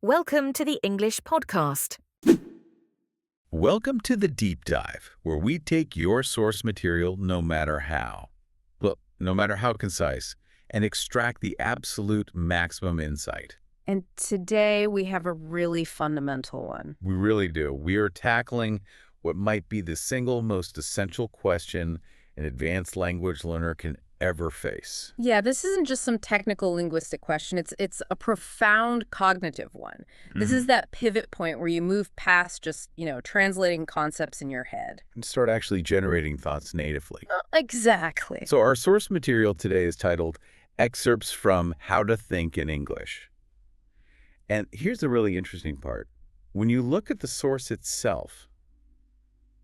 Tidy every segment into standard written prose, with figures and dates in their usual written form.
Welcome to the English podcast. Welcome to the Deep Dive, where we take your source material no matter how, no matter how concise, and extract the absolute maximum insight. And today we have a really fundamental one. We really do. We are tackling what might be the single most essential question an advanced language learner can ever face. Yeah, this isn't just some technical linguistic question. It's a profound cognitive one. This is that pivot point where you move past just, translating concepts in your head. And start actually generating thoughts natively. Exactly. So our source material today is titled Excerpts from How to Think in English. And here's the really interesting part. When you look at the source itself,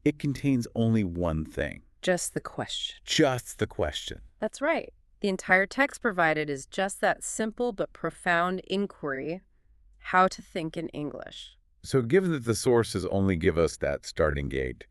it contains only one thing. Just the question. Just the question. That's right. The entire text provided is just that simple but profound inquiry, how to think in English. So given that the sources only give us that starting gate,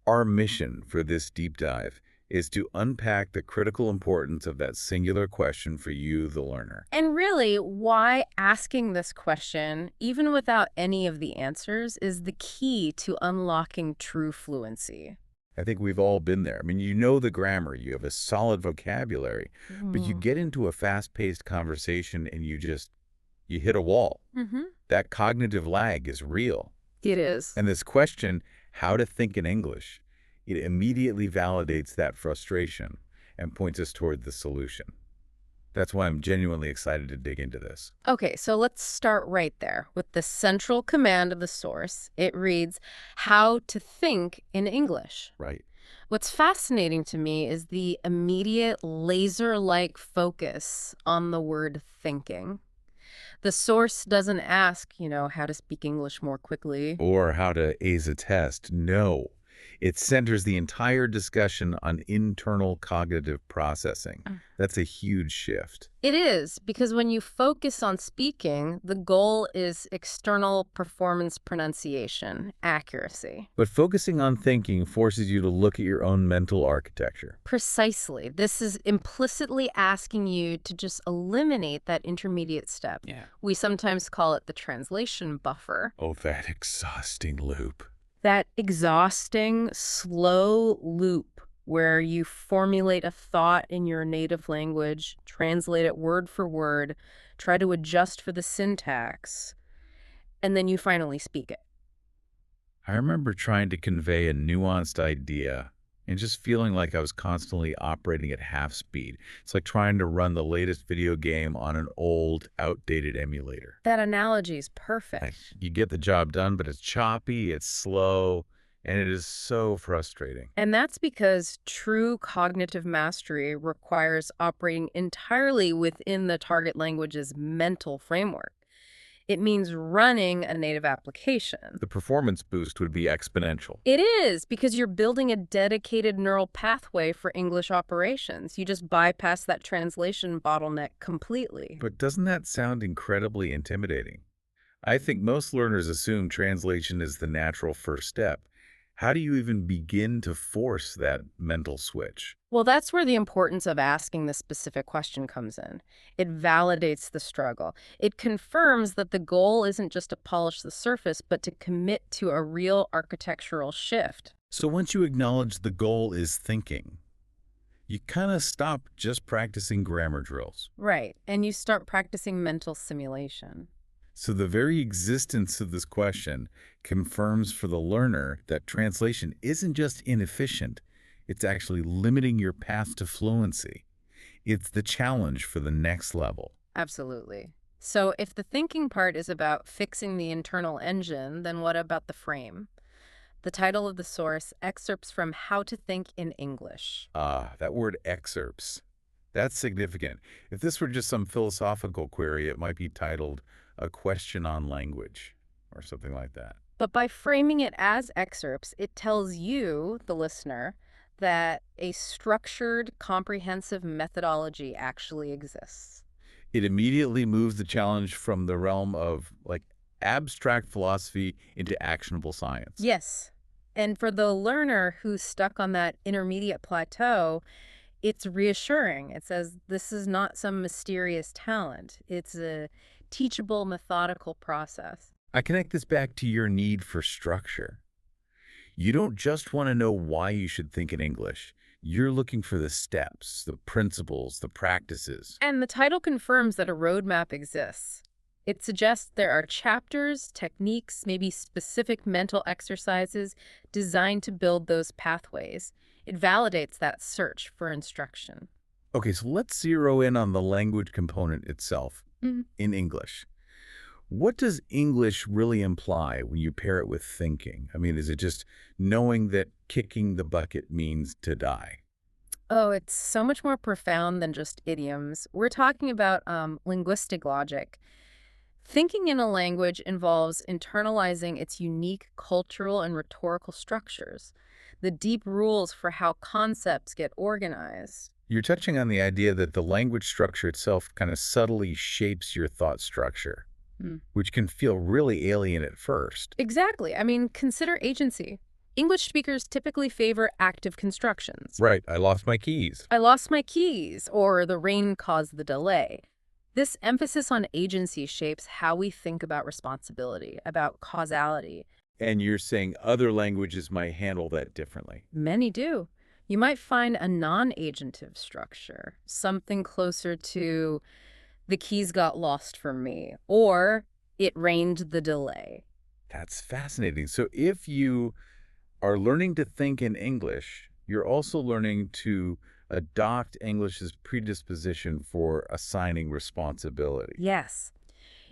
our mission for this deep dive is to unpack the critical importance of that singular question for you, the learner. And really, why asking this question, even without any of the answers, is the key to unlocking true fluency. I think we've all been there. I mean, you know the grammar, you have a solid vocabulary, but you get into a fast-paced conversation and you hit a wall. That cognitive lag is real. It is. And this question, how to think in English, it immediately validates that frustration and points us toward the solution. That's why I'm genuinely excited to dig into this. Okay, so let's start right there with the central command of the source. It reads, how to think in English. Right. What's fascinating to me is the immediate laser-like focus on the word thinking. The source doesn't ask, how to speak English more quickly. Or how to ace a test. No. It centers the entire discussion on internal cognitive processing. That's a huge shift. It is, because when you focus on speaking, the goal is external performance pronunciation, accuracy. But focusing on thinking forces you to look at your own mental architecture. Precisely. This is implicitly asking you to just eliminate that intermediate step. Yeah. We sometimes call it the translation buffer. Oh, that exhausting loop. That exhausting, slow loop where you formulate a thought in your native language, translate it word for word, try to adjust for the syntax, and then you finally speak it. I remember trying to convey a nuanced idea and just feeling like I was constantly operating at half speed. It's like trying to run the latest video game on an old, outdated emulator. That analogy is perfect. Like, you get the job done, but it's choppy, it's slow, and it is so frustrating. And that's because true cognitive mastery requires operating entirely within the target language's mental framework. It means running a native application. The performance boost would be exponential. It is, because you're building a dedicated neural pathway for English operations. You just bypass that translation bottleneck completely. But doesn't that sound incredibly intimidating? I think most learners assume translation is the natural first step. How do you even begin to force that mental switch? Well, that's where the importance of asking this specific question comes in. It validates the struggle. It confirms that the goal isn't just to polish the surface, but to commit to a real architectural shift. So once you acknowledge the goal is thinking, you kind of stop just practicing grammar drills. Right, and you start practicing mental simulation. So the very existence of this question confirms for the learner that translation isn't just inefficient, it's actually limiting your path to fluency. It's the challenge for the next level. Absolutely. So if the thinking part is about fixing the internal engine, then what about the frame? The title of the source, Excerpts from How to Think in English. That word excerpts. That's significant. If this were just some philosophical query, it might be titled A Question on Language or something like that. But by framing it as excerpts, it tells you, the listener, that a structured, comprehensive methodology actually exists. It immediately moves the challenge from the realm of abstract philosophy into actionable science. Yes. And for the learner who's stuck on that intermediate plateau, it's reassuring. It says this is not some mysterious talent. It's a teachable, methodical process. I connect this back to your need for structure. You don't just want to know why you should think in English. You're looking for the steps, the principles, the practices. And the title confirms that a roadmap exists. It suggests there are chapters, techniques, maybe specific mental exercises designed to build those pathways. It validates that search for instruction. Okay, so let's zero in on the language component itself Mhm. in English. What does English really imply when you pair it with thinking? I mean, is it just knowing that kicking the bucket means to die? Oh, it's so much more profound than just idioms. We're talking about linguistic logic. Thinking in a language involves internalizing its unique cultural and rhetorical structures, the deep rules for how concepts get organized. You're touching on the idea that the language structure itself kind of subtly shapes your thought structure, Hmm. which can feel really alien at first. Exactly. I mean, consider agency. English speakers typically favor active constructions. Right, I lost my keys. I lost my keys, or the rain caused the delay. This emphasis on agency shapes how we think about responsibility, about causality. And you're saying other languages might handle that differently. Many do. You might find a non-agentive structure, something closer to the keys got lost for me, or it rained the delay. That's fascinating. So if you are learning to think in English, you're also learning to adopt English's predisposition for assigning responsibility. Yes.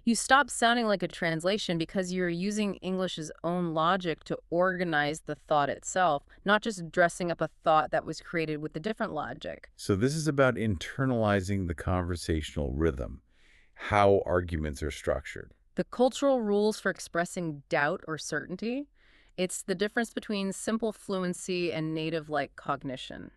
You stop sounding like a translation because you're using English's own logic to organize the thought itself, not just dressing up a thought that was created with a different logic. So this is about internalizing the conversational rhythm, how arguments are structured. The cultural rules for expressing doubt or certainty, it's the difference between simple fluency and native-like cognition.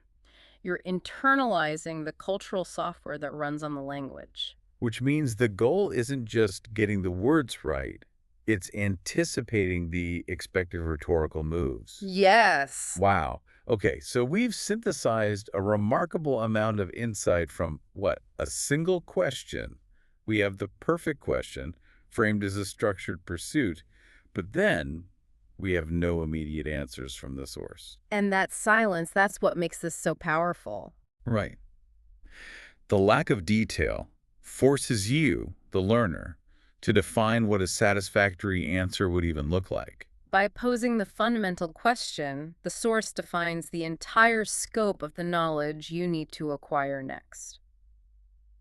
You're internalizing the cultural software that runs on the language. Which means the goal isn't just getting the words right, it's anticipating the expected rhetorical moves. Yes. Wow. Okay, so we've synthesized a remarkable amount of insight from what? A single question. We have the perfect question framed as a structured pursuit, but then we have no immediate answers from the source. And that silence, that's what makes this so powerful. Right. The lack of detail forces you, the learner, to define what a satisfactory answer would even look like. By posing the fundamental question, the source defines the entire scope of the knowledge you need to acquire next.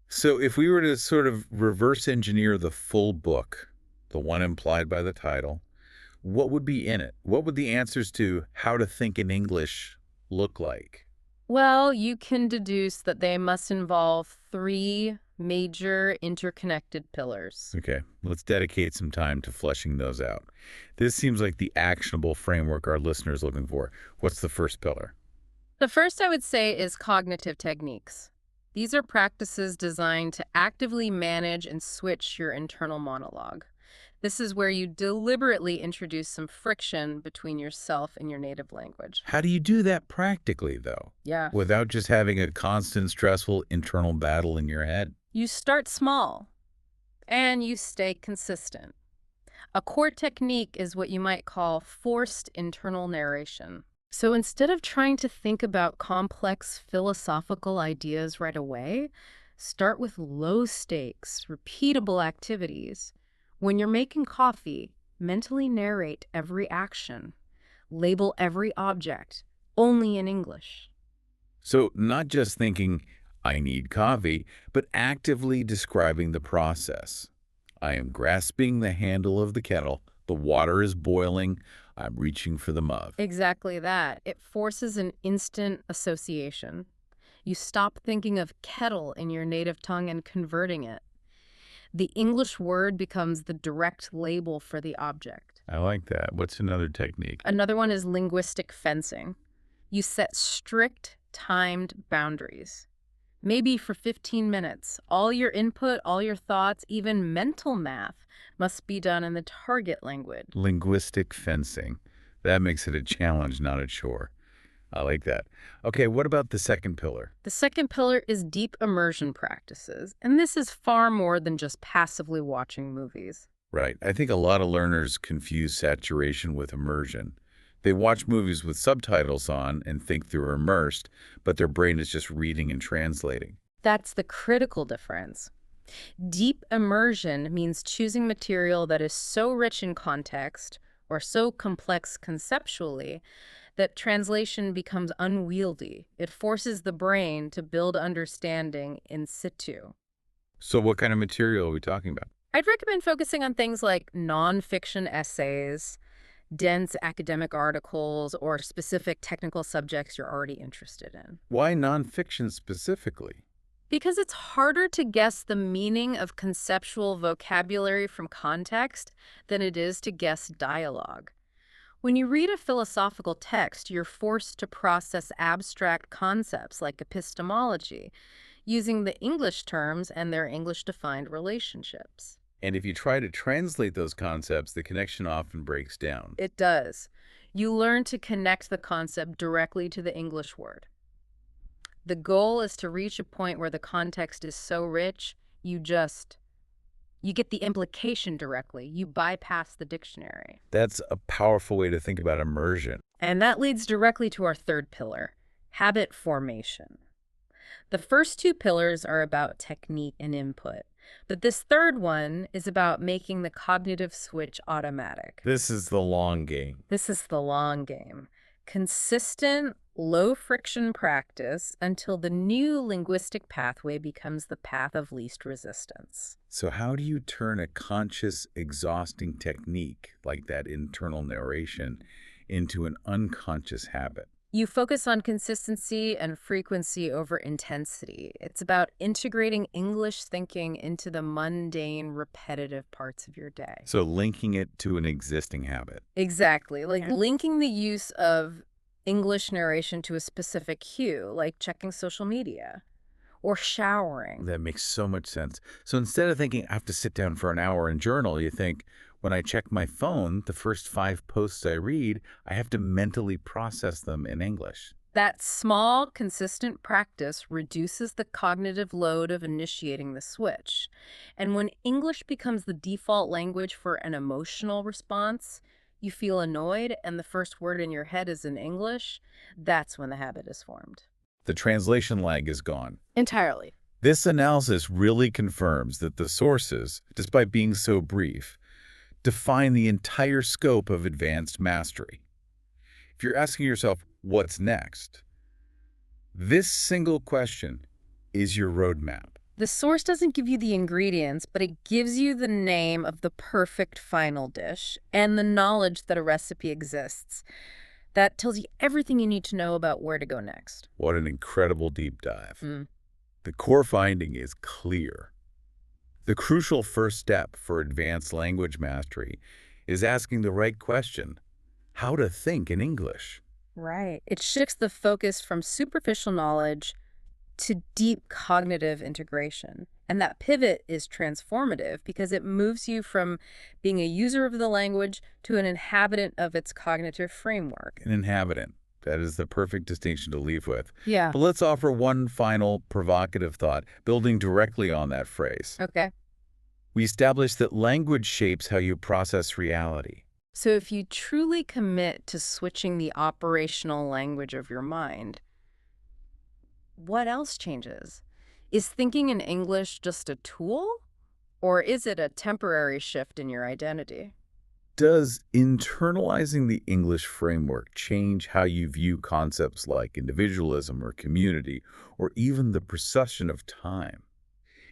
So if we were to sort of reverse engineer the full book, the one implied by the title, what would be in it? What would the answers to how to think in English look like? Well, you can deduce that they must involve three major interconnected pillars. Okay, let's dedicate some time to fleshing those out. This seems like the actionable framework our listeners are looking for. What's the first pillar? The first I would say is cognitive techniques. These are practices designed to actively manage and switch your internal monologue. This is where you deliberately introduce some friction between yourself and your native language. How do you do that practically, though, Yeah. without just having a constant, stressful internal battle in your head? You start small and you stay consistent. A core technique is what you might call forced internal narration. So instead of trying to think about complex philosophical ideas right away, start with low stakes, repeatable activities. When you're making coffee, mentally narrate every action. Label every object, only in English. So not just thinking, I need coffee, but actively describing the process. I am grasping the handle of the kettle. The water is boiling. I'm reaching for the mug. Exactly that. It forces an instant association. You stop thinking of kettle in your native tongue and converting it. The English word becomes the direct label for the object. I like that. What's another technique? Another one is linguistic fencing. You set strict, timed boundaries. Maybe for 15 minutes. All your input, all your thoughts, even mental math must be done in the target language. Linguistic fencing. That makes it a challenge, not a chore. I like that. Okay, what about the second pillar? The second pillar is deep immersion practices, and this is far more than just passively watching movies. Right. I think a lot of learners confuse saturation with immersion. They watch movies with subtitles on and think they're immersed, but their brain is just reading and translating. That's the critical difference. Deep immersion means choosing material that is so rich in context or so complex conceptually that translation becomes unwieldy. It forces the brain to build understanding in situ. So what kind of material are we talking about? I'd recommend focusing on things like nonfiction essays, dense academic articles, or specific technical subjects you're already interested in. Why nonfiction specifically? Because it's harder to guess the meaning of conceptual vocabulary from context than it is to guess dialogue. When you read a philosophical text, you're forced to process abstract concepts like epistemology, using the English terms and their English-defined relationships. And if you try to translate those concepts, the connection often breaks down. It does. You learn to connect the concept directly to the English word. The goal is to reach a point where the context is so rich, you get the implication directly. You bypass the dictionary. That's a powerful way to think about immersion. And that leads directly to our third pillar, habit formation. The first two pillars are about technique and input, but this third one is about making the cognitive switch automatic. This is the long game. This is the long game. Consistent, low-friction practice until the new linguistic pathway becomes the path of least resistance. So how do you turn a conscious, exhausting technique, like that internal narration, into an unconscious habit? You focus on consistency and frequency over intensity. It's about integrating English thinking into the mundane, repetitive parts of your day. So linking it to an existing habit. Exactly. Like linking the use of English narration to a specific cue, like checking social media or showering. That makes so much sense. So instead of thinking, I have to sit down for an hour and journal, you think, when I check my phone, the first 5 posts I read, I have to mentally process them in English. That small, consistent practice reduces the cognitive load of initiating the switch. And when English becomes the default language for an emotional response, you feel annoyed and the first word in your head is in English, that's when the habit is formed. The translation lag is gone. Entirely. This analysis really confirms that the sources, despite being so brief, define the entire scope of advanced mastery. If you're asking yourself, what's next? This single question is your roadmap. The source doesn't give you the ingredients, but it gives you the name of the perfect final dish and the knowledge that a recipe exists. That tells you everything you need to know about where to go next. What an incredible deep dive. The core finding is clear. The crucial first step for advanced language mastery is asking the right question: how to think in English. Right. It shifts the focus from superficial knowledge to deep cognitive integration. And that pivot is transformative because it moves you from being a user of the language to an inhabitant of its cognitive framework. An inhabitant. That is the perfect distinction to leave with. Yeah. But let's offer one final provocative thought, building directly on that phrase. Okay. We established that language shapes how you process reality. So if you truly commit to switching the operational language of your mind, what else changes? Is thinking in English just a tool, or is it a temporary shift in your identity? Does internalizing the English framework change how you view concepts like individualism or community, or even the procession of time?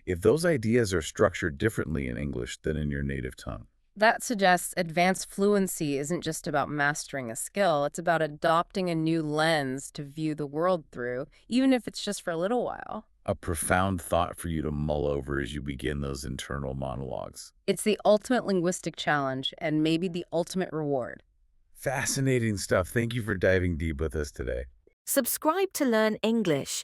If those ideas are structured differently in English than in your native tongue. That suggests advanced fluency isn't just about mastering a skill, it's about adopting a new lens to view the world through, even if it's just for a little while. A profound thought for you to mull over as you begin those internal monologues. It's the ultimate linguistic challenge and maybe the ultimate reward. Fascinating stuff. Thank you for diving deep with us today. Subscribe to learn English.